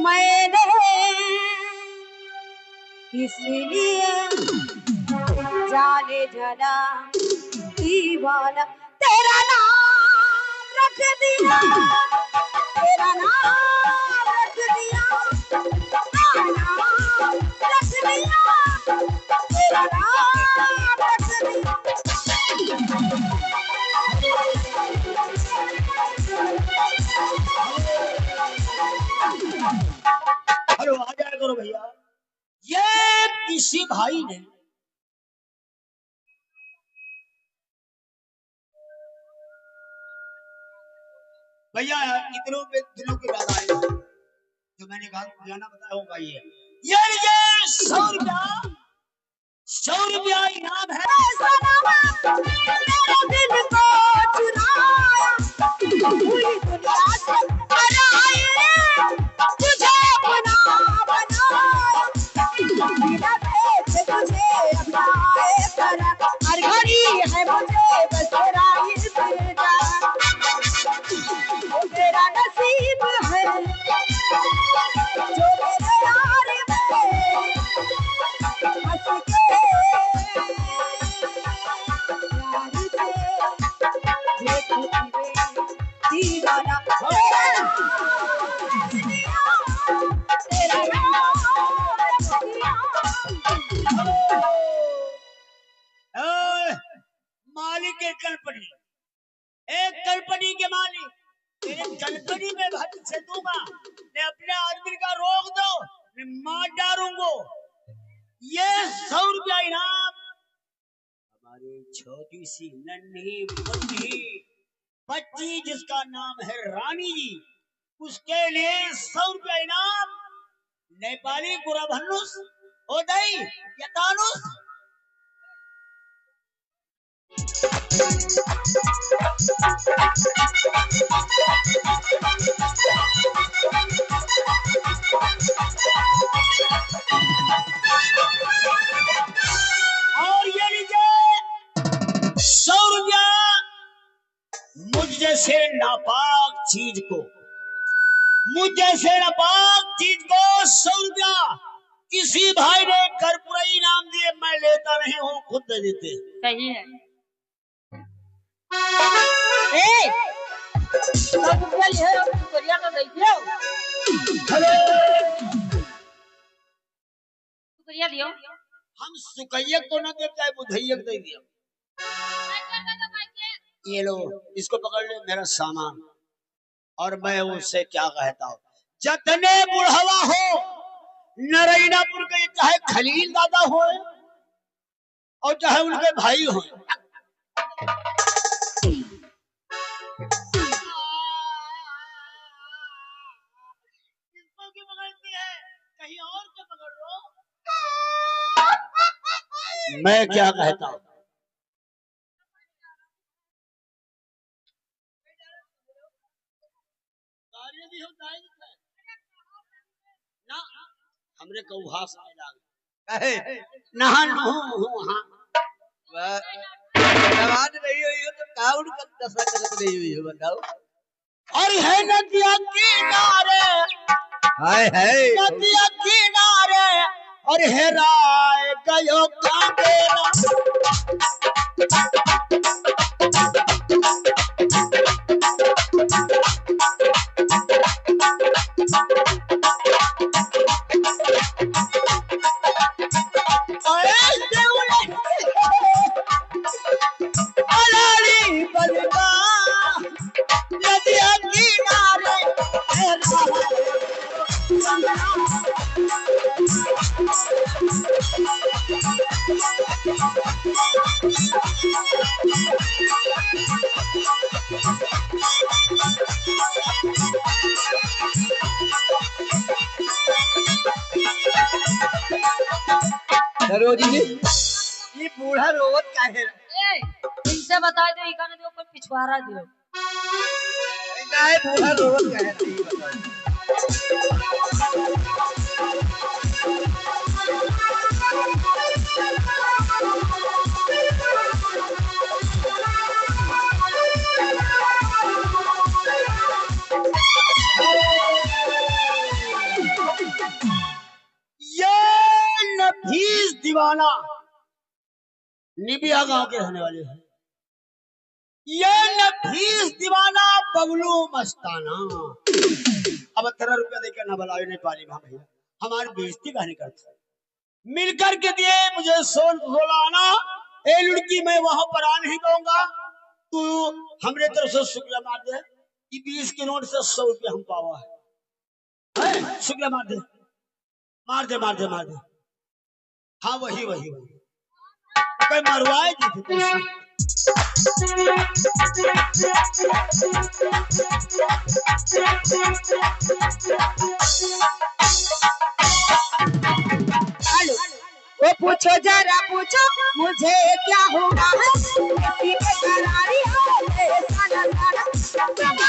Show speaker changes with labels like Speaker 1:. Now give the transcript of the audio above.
Speaker 1: मैंने इसलिए जाने जाना दीवाना तेरा नाम रख दिया, तेरा नाम रख दिया, तेरा नाम रख दिया, तेरा नाम रख दिया।
Speaker 2: हेलो आ जाए करो भैया। ये किसी भाई ने भैया इतनों पे दिनों के बाद आए जो मैंने कहा गाना बताया होगा ये 100 रुपया इनाम है।
Speaker 1: तेरे दिल को चुराया, पूरी दुनिया से हराए, तुझे अपना बनाया, बिना देखे तुझे अपनाए करा, हर घड़ी है मुझे बस तेरा ही बेटा, वो तेरा नसीब है जो मेरे यार में हंस के दीवाना तेरा
Speaker 2: मालिक एक कल्पनी, एक कल्पनी के मालिक तेरे कल्पनी में भट से दूंगा, मैं अपने आदमी का रोक दो, मैं मार डालूंगा। ये 100 रुपया इनाम हमारी छोटी सी नन्ही मुन्नी बच्ची जिसका नाम है रानी जी, उसके लिए 100 रुपया इनाम। नेपाली गुराभन्नुस ओदई यतानुस। और ये लीजिए 100 रुपया मुझ जैसे नापाक चीज को, मुझ जैसे नापाक चीज को 100 रुपया किसी भाई ने कर्पूरी इनाम दिए, मैं लेता नहीं हूँ, खुद दे देते।
Speaker 3: सही है।
Speaker 1: सब रुपया लिए हो सुकरिया तो दे दियो,
Speaker 2: हेलो
Speaker 3: शुक्रिया दियो।
Speaker 2: हम सुकैयक को ना देते हैं, बुधैयक दे दिया। ये लो इसको पकड़ ले मेरा सामान, और मैं उससे क्या कहता हूँ, जतने बुढ़वा हो नरैनापुर के, चाहे खलील दादा हो और चाहे उनके भाई हो, इसको क्यों पकड़ती है, कहीं और को पकड़ लो। मैं क्या कहता हूँ, भी होता है ना, हमरे को हास आए लाग नहा नो हां
Speaker 4: जवान नहीं हुई हो तो काउन का दशा करत नहीं हुई हो बताओ।
Speaker 2: और है नदिया किनारे,
Speaker 4: हाय हाय
Speaker 2: नदिया किनारे और हेराए गयो कांडेरा।
Speaker 4: सरोजी जी ये बूढ़ा रोवत काहे
Speaker 3: इनसे बता दो इकाने दो ऊपर पिछवाड़ा दियो।
Speaker 4: काहे बूढ़ा रोवत काहे नहीं बताओ।
Speaker 2: दीवाना निबिया गांव के रहने वाले हैं। ये नफीस दीवाना बबलू मस्ताना। अब 13 रुपया देकर न बुलावे नहीं पाली भैया, हमारी बेइज्जती कहने करता है। मिलकर के दिए मुझे 16 आना। ए लड़की मैं वहां पर आ नहीं दूंगा, तू हमरे तरफ से शुक्ला मार दे। 20 के नोट से 100 रुपया हम पावा है। शुक्ला मार दे, मार दे, मार दे, मार दे। हाँ वही वही वही कोई मरवाए
Speaker 1: वो पूछो जरा पूछो मुझे क्या हुआ है, किसी के करारी है ऐसा नजारा।